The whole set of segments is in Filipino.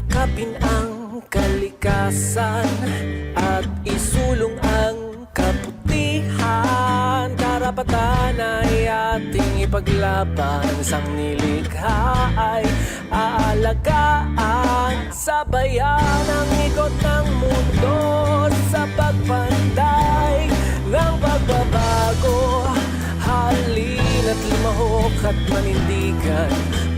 Yakapin ang kalikasan at isulong ang kabutihan. Karapatan ay ating ipaglaban, sang nilikha ay aalagaan. Sabayan ang ikot ng mundo sa pagpantay ng pagbabago. Halina't lumahok at manindigan,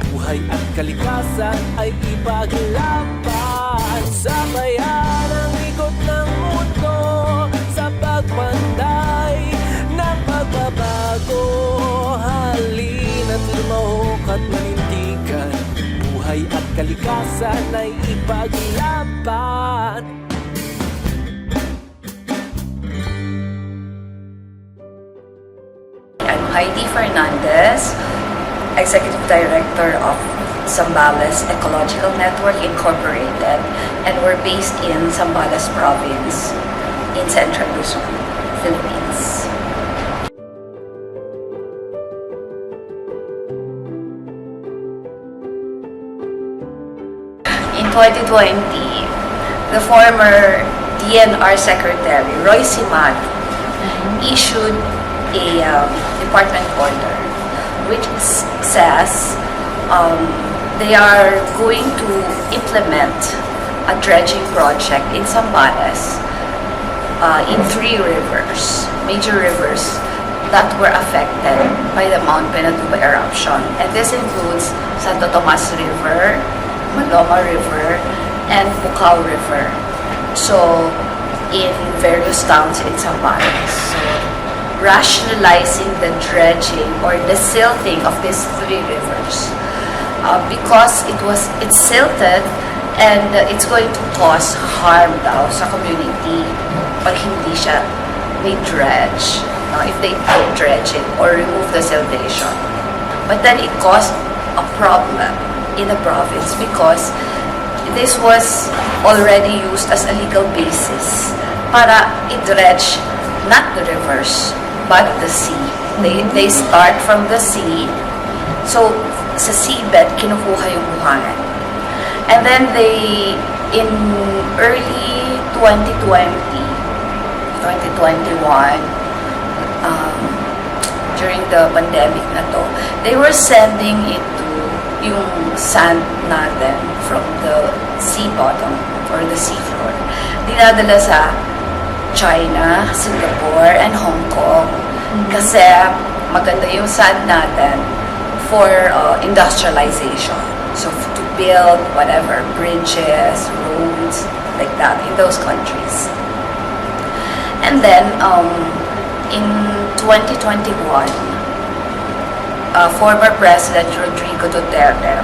buhay at kalikasan ay ipaglaban. Sabayan ang ikot ng mundo sa pagpantay ng pagbabago. Halina't lumahok at manindigan, buhay at kalikasan ay ipaglaban. I'm Haide Fernandez, Executive Director of Zambales Ecological Network Incorporated, and we're based in Zambales Province in Central Luzon, Philippines. In 2020, the former DNR Secretary, Roy Simat, issued a department order which says they are going to implement a dredging project in Zambales in 3 rivers, major rivers that were affected by the Mount Pinatubo eruption. And this includes Santo Tomas River, Maloma River, and Bukaw River. So, in various towns in Zambales. So, rationalizing the dredging or the silting of these 3 rivers because it's silted and it's going to cause harm daw sa community pag hindi siya may dredge, if they don't dredge it or remove the siltation. But then it caused a problem in the province because this was already used as a legal basis para i-dredge not the rivers but the sea. They start from the sea. So, sa seabed, kinukuha yung buhangin. And then in early 2021, during the pandemic na to, they were sending it to yung sand natin from the sea bottom or the sea floor. Dinadala sa China, Singapore, and Hong Kong. Kasi maganda yung sand natin for industrialization. So to build whatever, bridges, roads, like that in those countries. And then in 2021, former President Rodrigo Duterte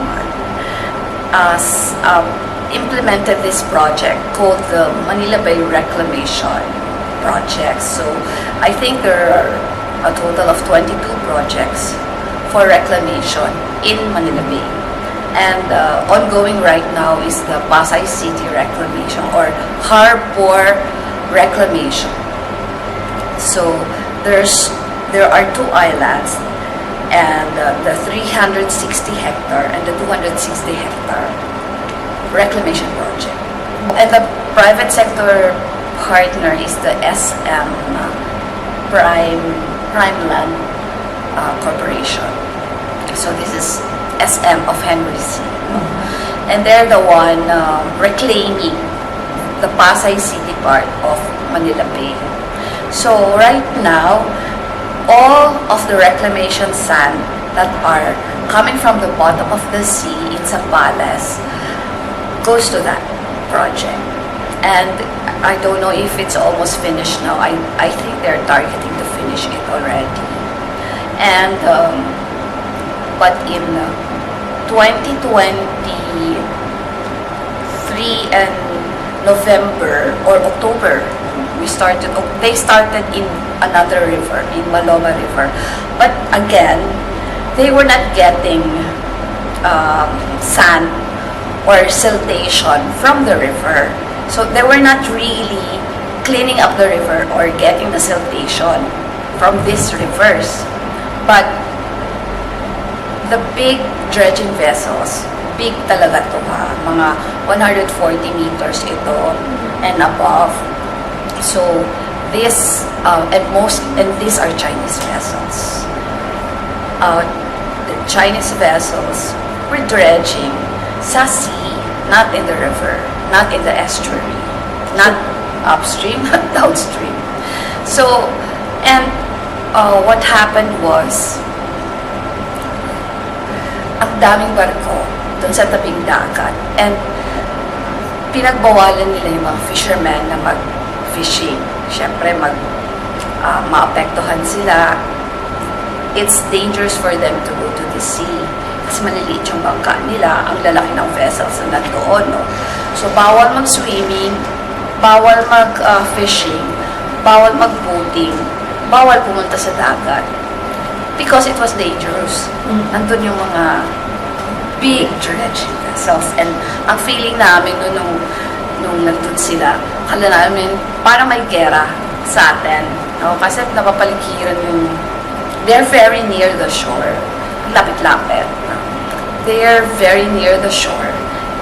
implemented this project called the Manila Bay Reclamation Project. So I think there are a total of 22 projects for reclamation in Manila Bay. And ongoing right now is the Pasay City Reclamation or Harbor Reclamation. So there are 2 islands and the 360 hectare and the 260 hectare reclamation project. And the private sector partner is the SM Prime Land Corporation. So this is SM of Henry C. And they're the one reclaiming the Pasay City part of Manila Bay. So right now, all of the reclamation sand that are coming from the bottom of the sea in Zambales goes to that project. And I don't know if it's almost finished now. I think they're targeting to finish it already. And but in 2023 and November or October, they started in another river, in Maloma River. But again, they were not getting sand or siltation from the river. So they were not really cleaning up the river or getting the siltation from these rivers. But the big dredging vessels, big talaga to ha, mga 140 meters ito and above. So this and these are Chinese vessels. The Chinese vessels were dredging sa sea, not in the river, not in the estuary, not upstream, not downstream. So, and what happened was, ang daming barko dun sa tabing dagat, and pinagbawalan nila yung mga fishermen na mag-fishing. Siyempre, maapektuhan sila. It's dangerous for them to go to the sea kasi maliliit yung bangka nila, ang lalaki ng vessels na nandoon, no? So, bawal mag-swimming, bawal mag-fishing, bawal mag-boating, bawal pumunta sa dagat because it was dangerous. Nandun yung mga big dredging vessels, and ang feeling namin nung nandun sila, kala namin parang may gera sa atin, no? Kasi napapaligiran yung, they're very near the shore, lapit-lapit, no? They're very near the shore,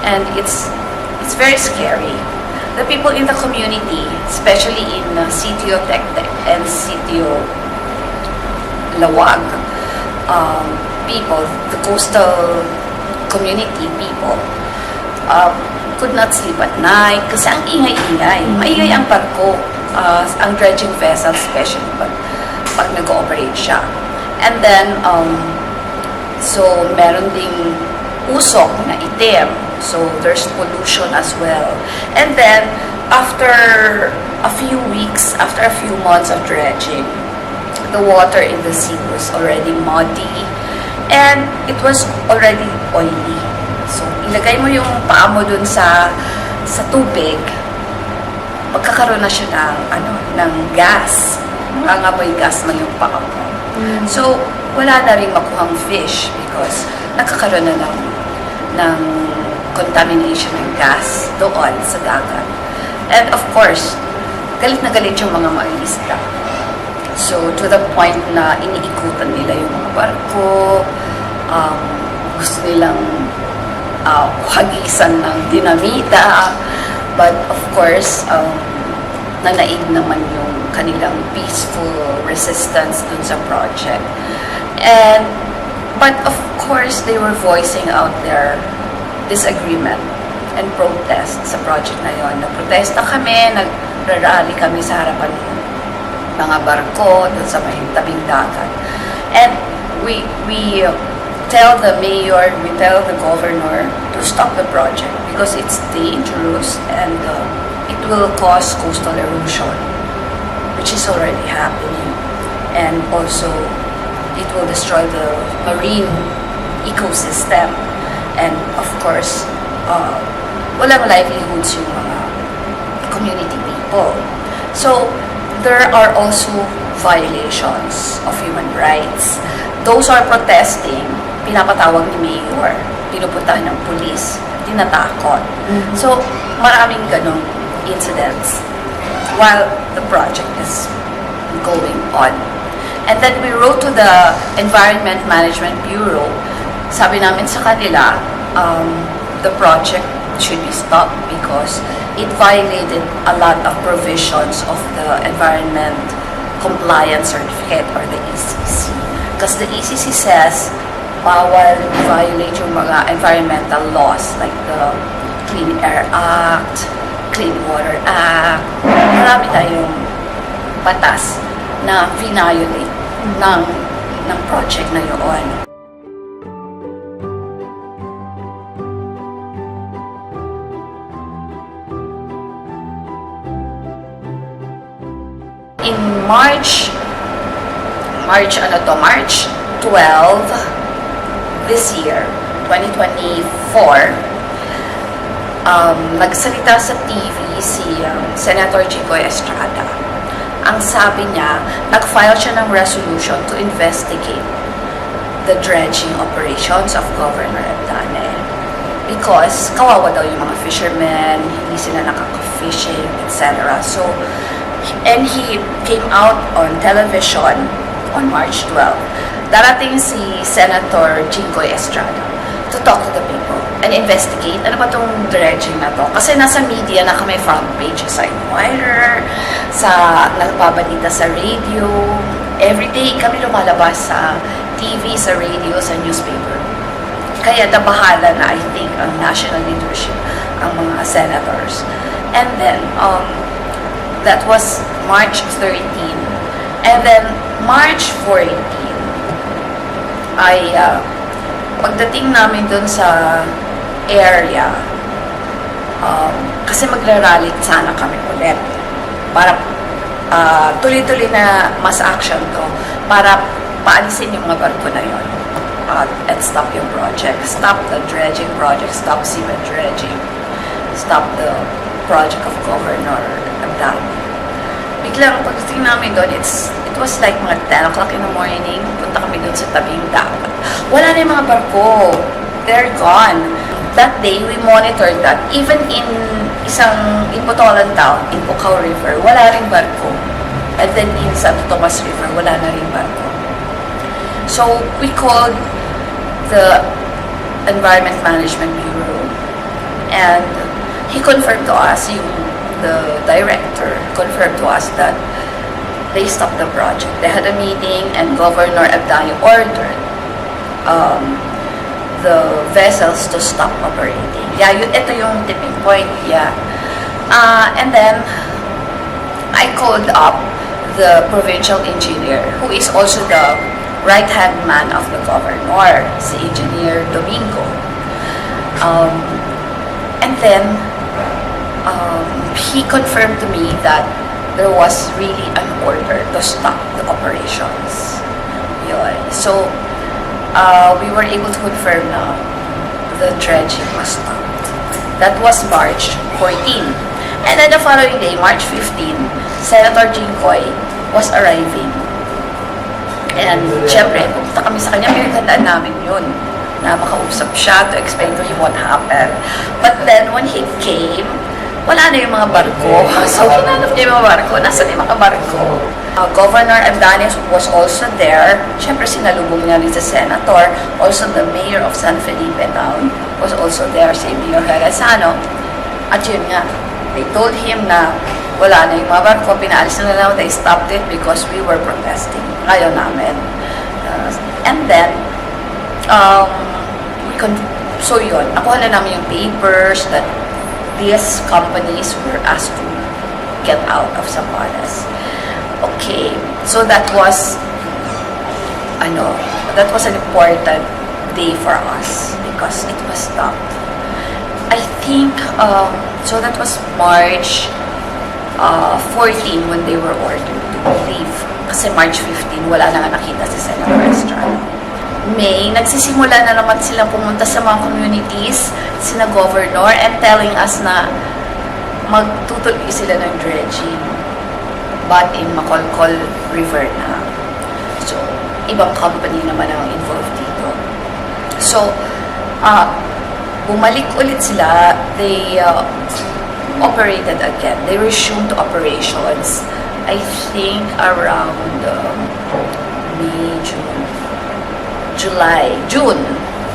and it's very scary. The people in the community, especially in Sitio Tectec and Sitio Lawag, people, the coastal community people, could not sleep at night kasi ang ingay-ingay. Maingay ang barko, ang dredging vessel, especially pag nag-ooperate siya. And then, so meron ding usok na itim. So there's pollution as well. And then, after a few weeks, after a few months of dredging, the water in the sea was already muddy and it was already oily. So, ilagay mo yung paa mo dun sa tubig, magkakaroon na siya ng gas. Nangangamoy gas na yung paa mo. So, wala na rin makuhang fish because nagkakaroon na ng contamination ng gas doon sa dagat. And of course, galit na galit yung mga mangingisda. So, to the point na iniikutan nila yung mga barko, gusto nilang hagisan ng dinamita, but of course, nanaig naman yung kanilang peaceful resistance dun sa project. But of course, they were voicing out their disagreement and protest sa project na yon. Nagprotesta kami, nagrarally kami sa harapan ng mga barko dun sa may tabing dagat. And we tell the mayor, we tell the governor to stop the project because it's dangerous and it will cause coastal erosion, which is already happening. And also, it will destroy the marine ecosystem. And of course, walang livelihoods yung mga community people. So, there are also violations of human rights. Those who are protesting, pinapatawag ni Mayor, pinupuntahan ng police, tinatakot. So, maraming ganong incidents while the project is going on. And then we wrote to the Environment Management Bureau. Sabi namin sa kanila, the project should be stopped because it violated a lot of provisions of the Environment Compliance Certificate or the ECC. Because the ECC says, bawal violate yung mga environmental laws like the Clean Air Act, Clean Water Act. Marami tayong batas na violate ng project na yun. In March 12 this year, 2024, nagsalita sa TV si Senator Jigoy Estrada. Ang sabi niya, nag-file siya ng resolution to investigate the dredging operations of Governor Abdane. Because kawawa daw yung mga fishermen, hindi sila nakaka-fishing, etc. So, and he came out on television on March 12 darating si Senator Jinggoy Estrada to talk to the people and investigate ano ba tong dredging na to. Kasi nasa media na kami, front page sa Inquirer, sa nagbabalita sa radio. Everyday kami lumalabas sa TV, sa radio, sa newspaper. Kaya nabahala na, I think, ang national leadership, ang mga senators. And then, that was March 13. And then, March 14, ay pagdating namin dun sa area, kasi magra-rally sana kami ulit para tuloy-tuloy na mass action to para paalisin yung mga barko na yun and stop yung project, stop the dredging project, stop Seabed Dredging, stop the project of Governor nagdaang. Biglang pagdating namin doon, it was like mga 10 o'clock in the morning. Punta kami doon sa tabing dagat. Wala na yung mga barko. They're gone. That day, we monitored that. Even in Botolan Town, in Bukaw River, wala rin barko. And then in Santo Tomas River, wala na rin barko. So, we called the Environment Management Bureau. And he confirmed to us, the director confirmed to us that they stopped the project. They had a meeting and Governor Abdani ordered the vessels to stop operating. Yeah, ito yung tipping point. Yeah. And then, I called up the provincial engineer, who is also the right-hand man of the governor, si Engineer Domingo. And then, he confirmed to me that there was really an order to stop the operations. Yun. So, we were able to confirm na the dredging was stopped. That was March 14. And then the following day, March 15, Senator Jinggoy was arriving. And syempre, pumunta kami sa kanya, pinaghandaan namin yun na makausap siya to explain to him what happened. But then, when he came, wala na yung mga barko. So, hinanap niya yung mga barko. Nasaan yung mga barko? Governor Abdani was also there. Siyempre, sinalubong niya rin sa senator. Also, the mayor of San Felipe Town was also there, si Mayor Herezano. At yun nga, they told him na wala na yung mga barko. Pinaalis na lang. They stopped it because we were protesting. Ayaw namin. And then, so yun, nakuha na namin yung papers that these companies were asked to get out of Zambales. Okay, so that was an important day for us because it was stopped. I think, so that was March 14 when they were ordered to leave. Kasi March 15, wala na nga nakita si Senator Estrada. May, nagsisimula na naman silang pumunta sa mga communities, sina governor, and telling us na magtutuloy sila ng dredging, but in Makolkol River na. So, ibang company naman ang involved dito. So, bumalik ulit sila. They operated again. They resumed operations, I think, around May, June.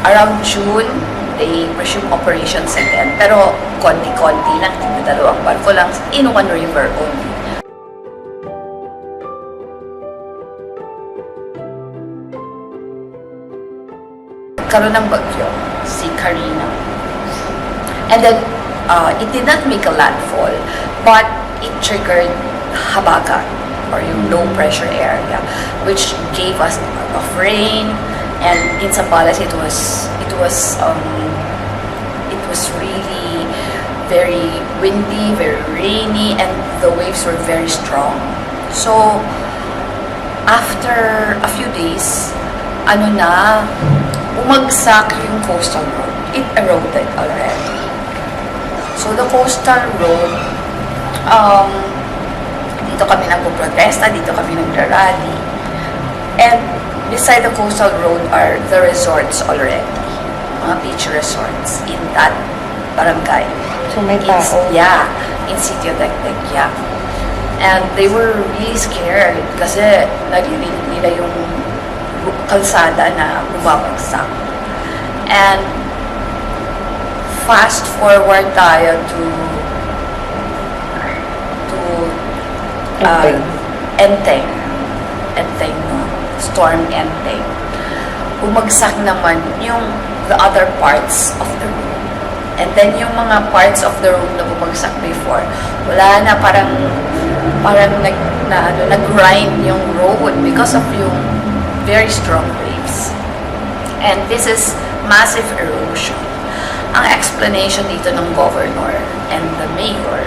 Around June, they resume operations again. Pero konti-konti lang, dalawang barko lang in one river only. Karoon ng bagyo, si Karina. And then, it did not make a landfall, but it triggered habagat, or yung low pressure area, which gave us a lot of rain. And in Zambales, it was really very windy, very rainy, and the waves were very strong. So after a few days, bumagsak yung coastal road. It eroded already. So the coastal road, dito kami nagpo-protesta, dito kami nagra-rally. And beside the coastal road are the resorts already. Mga beach resorts in that barangay. So may tao? In Sitio Degdeg, yeah. And they were really scared kasi narinig nila yung kalsada na bumabagsak. And fast forward tayo to Enteng. Enteng, no? Storm Enteng. Bumagsak naman yung the other parts of the room. And then yung mga parts of the room na bumagsak before, wala na, parang nag-grind yung road because of yung very strong waves. And this is massive erosion. Ang explanation dito ng governor and the mayor,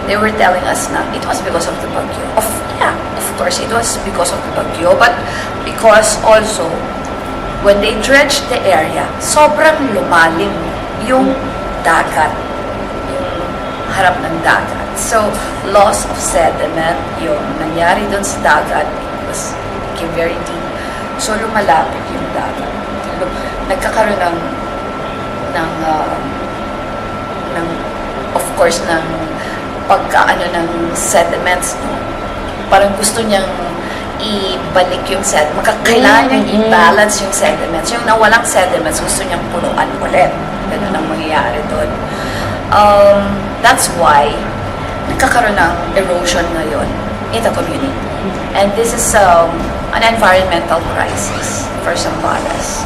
they were telling us na it was because of the bagyo. Of course, it was because of the bagyo, but because also, when they dredged the area, sobrang lumalim yung dagat, yung harap ng dagat. So, loss of sediment, yung nangyari dun sa dagat, it became very deep. So, lumalapit yung dagat. Nagkakaroon of course, ng pagkaano ng sediments, no? Parang gusto niyang ibalik yung sediments. Kailangan niyang i-balance yung sediments. Yung nawalang sediments, gusto niyang punuan ulit. Ganun ang mangyayari doon. That's why nagkakaroon ng erosion ngayon in the community. And this is an environmental crisis for Zambales.